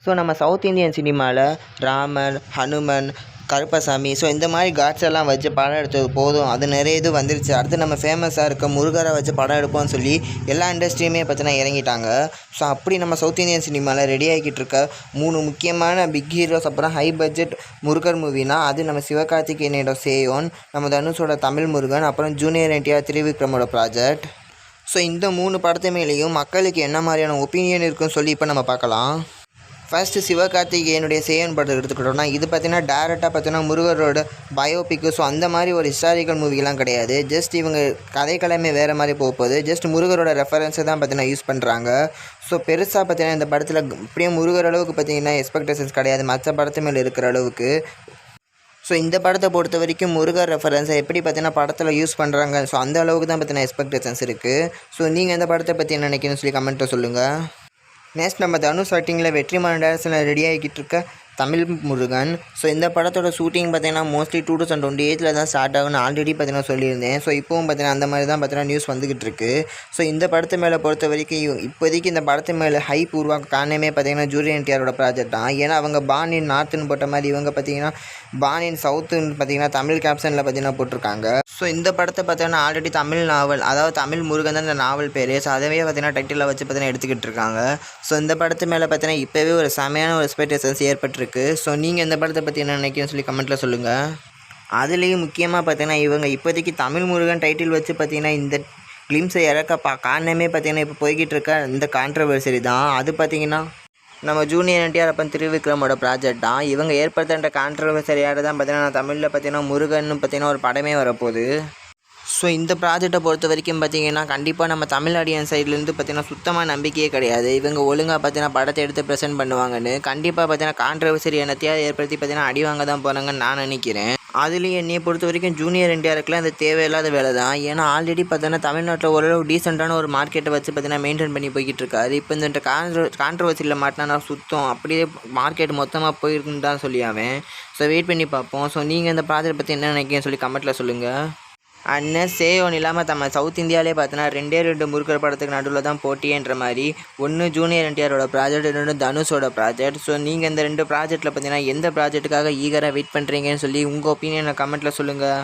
So நம்ம south Indian சினிமாவில் ராமர், ஹனுமன், கருப்பசாமி இந்த மாதிரி காட்ஸ் எல்லாம் வச்சு படம் எடுத்தது போதும், அது நிறைய இது வந்துருச்சு. அடுத்து நம்ம ஃபேமஸாக இருக்க முருகரை வச்சு படம் எடுப்போம்னு சொல்லி எல்லா இண்டஸ்ட்ரியுமே பார்த்தினா இறங்கிட்டாங்க. ஸோ அப்படி நம்ம சவுத் இந்தியன் சினிமாவில் ரெடி ஆகிக்கிட்டு இருக்க 3 முக்கியமான பிக் ஹீரோஸ் அப்புறம் ஹை பட்ஜெட் முருகர் மூவினா அது நம்ம சிவகார்த்திகேயனோட சேயோன், நம்ம தனுஷோட தமிழ் முருகன், அப்புறம் ஜூனியர் என்டிஆர் திரிவிக்ரமோட ப்ராஜெக்ட். ஸோ இந்த 3 படத்து மேலேயும் மக்களுக்கு என்ன மாதிரியான ஒப்பீனியன் இருக்குன்னு சொல்லி இப்போ நம்ம பார்க்கலாம். ஃபர்ஸ்ட்டு சிவகார்த்திகேயனுடைய சேயன் படம் எடுத்துக்கிட்டோம்னா இது பார்த்திங்கன்னா டேரெக்டாக பார்த்தீங்கன்னா முருகரோட பயோபிக்கு. ஸோ அந்த மாதிரி ஒரு ஹிஸ்டாரிக்கல் மூவிலாம் கிடையாது. ஜஸ்ட் இவங்க கதைக்களமே வேறு மாதிரி போகுது. ஜஸ்ட் முருகரோட ரெஃபரன்ஸை தான் பார்த்தீங்கன்னா யூஸ் பண்ணுறாங்க. ஸோ பெருசாக பார்த்தீங்கன்னா இந்த படத்தில் இப்படியே முருகர் அளவுக்கு பார்த்திங்கன்னா எக்ஸ்பெக்டேஷன்ஸ் கிடையாது மற்ற படத்து மேலே இருக்கிற அளவுக்கு. ஸோ இந்த படத்தை பொறுத்த வரைக்கும் முருகர் ரெஃபரன்ஸை எப்படி பார்த்தீங்கன்னா படத்தில் யூஸ் பண்ணுறாங்க. ஸோ அந்த அளவுக்கு தான் பார்த்தீங்கன்னா எக்ஸ்பெக்டேஷன்ஸ் இருக்குது. ஸோ நீங்கள் இந்த படத்தை பற்றி என்ன நினைக்கிறேன்னு சொல்லி கமெண்ட்டில் சொல்லுங்கள். நெக்ஸ்ட் நம்ம தனுஷ் ஆக்டிங்கில் வெற்றிமாறன் டைரக்ஷனில் ரெடி ஆகிக்கிட்டு இருக்க தமிழ் முருகன். ஸோ இந்த படத்தோட ஷூட்டிங் பார்த்தீங்கன்னா மோஸ்ட்லி 2028 தான் ஸ்டார்ட் ஆகுன்னு ஆல்ரெடி பார்த்தீங்கன்னா சொல்லியிருந்தேன். ஸோ இப்போவும் பார்த்தீங்கன்னா அந்த மாதிரி தான் பார்த்தீங்கன்னா நியூஸ் வந்துக்கிட்டு இருக்குது. ஸோ இந்த படத்து மேலே பொறுத்த வரைக்கும் இப்போதைக்கு இந்த படத்து மேலே ஹைப் உருவாக்க காரணமே பார்த்தீங்கன்னா ஜூனியர் என்டிஆரோட ப்ராஜெக்ட் தான். ஏன்னா அவங்க பான் இன் நார்த்துன்னு போட்ட மாதிரி இவங்க பார்த்தீங்கன்னா பான் இன் சவுத்துன்னு பார்த்தீங்கன்னா தமிழ் கேப்ஷனில் பார்த்தீங்கன்னா போட்டிருக்காங்க. ஸோ இந்த படத்தை பார்த்தீங்கன்னா ஆல்ரெடி தமிழ் நாவல், அதாவது தமிழ் முருகன் தான் இந்த நாவல் பேர். ஸோ அதவே பார்த்தீங்கன்னா டைட்டிலில் வச்சு பார்த்தீங்கன்னா எடுத்துக்கிட்டு இருக்காங்க. ஸோ இந்த படத்து மேலே பார்த்தீங்கன்னா இப்போவே ஒரு செமையான ஒரு எக்ஸ்பெக்டேஷன்ஸ் ஏற்பட்டிருக்கு. ஸோ நீங்கள் இந்த படத்தை பற்றி என்ன நினைக்கிறேன்னு சொல்லி கமெண்ட்டில் சொல்லுங்கள். அதுலேயும் முக்கியமாக பார்த்தீங்கன்னா இவங்க இப்போதைக்கு தமிழ் முருகன் டைட்டில் வச்சு பார்த்தீங்கன்னா இந்த கிளிம்ஸை இறக்க காரணமே பார்த்தீங்கன்னா இப்போ போய்கிட்டு இருக்க இந்த கான்ட்ரவர்சரி தான். அது பார்த்தீங்கன்னா நம்ம ஜூனியர் என்டிஆர் அப்புறம் திரிவிக்ரமோட ப்ராஜெக்ட் தான். இவங்க ஏற்படுத்த கான்ட்ரவர்சரியாக தான் பார்த்தீங்கன்னா தமிழில் பார்த்தீங்கன்னா முருகன் பார்த்தீங்கன்னா ஒரு படமே வரப்போகுது. ஸோ இந்த ப்ராஜெக்டை பொறுத்த வரைக்கும் பார்த்திங்கன்னா கண்டிப்பாக நம்ம தமிழ் ஆடியன்ஸ் சைட்லேருந்து பார்த்திங்கன்னா சுத்தமாக நம்பிக்கையே கிடையாது. இவங்க ஒழுங்காக பார்த்தீங்கன்னா படத்தை எடுத்து ப்ரெசென்ட் பண்ணுவாங்கன்னு. கண்டிப்பாக பார்த்தீங்கன்னா கான்ட்ரவர்சரி என்னத்தையாவது ஏற்படுத்தி பார்த்தீங்கன்னா அடி வாங்க தான் போகிறாங்கன்னு நான் நினைக்கிறேன். அதுலேயும் என்னையை பொறுத்த வரைக்கும் ஜூனியர் என்டிஆருக்குலாம் அது தேவையில்லாத வேலை தான். ஏன்னா ஆல்ரெடி பார்த்தீங்கன்னா தமிழ்நாட்டில் ஓரளவு டீசெண்டான ஒரு மார்க்கெட்டை வச்சு பார்த்தீங்கன்னா மெயின்டைன் பண்ணி போய்கிட்டு இருக்காரு. இப்போ இந்த கான்ட்ரவர்சியில் மாட்டினா சுத்தம் அப்படியே மார்க்கெட் மொத்தமாக போயிருக்குன்னு தான் சொல்லியாவேன். ஸோ வெயிட் பண்ணி பார்ப்போம். ஸோ நீங்கள் இந்த ப்ராஜெக்ட் பற்றி என்ன நினைக்கிறேன்னு சொல்லி கமெண்ட்டில் சொல்லுங்கள். அண்ணன் சேயோன் இல்லாமல் நம்ம சவுத் இந்தியாவிலே பார்த்தோன்னா 2 முருகர் படத்துக்கு நடுவில் தான் போட்டின்ற மாதிரி. ஒன்று ஜூனியர் என்டிஆரோட ப்ராஜெக்ட், இன்னொன்று தனுஷோட ப்ராஜெக்ட். ஸோ நீங்கள் இந்த 2 ப்ராஜெக்ட்டில் பார்த்தீங்கன்னா எந்த ப்ராஜெக்ட்டுக்காக ஈகராக வெயிட் பண்ணுறீங்கன்னு சொல்லி உங்கள் ஒப்பீனியனை கமெண்ட்டில் சொல்லுங்கள்.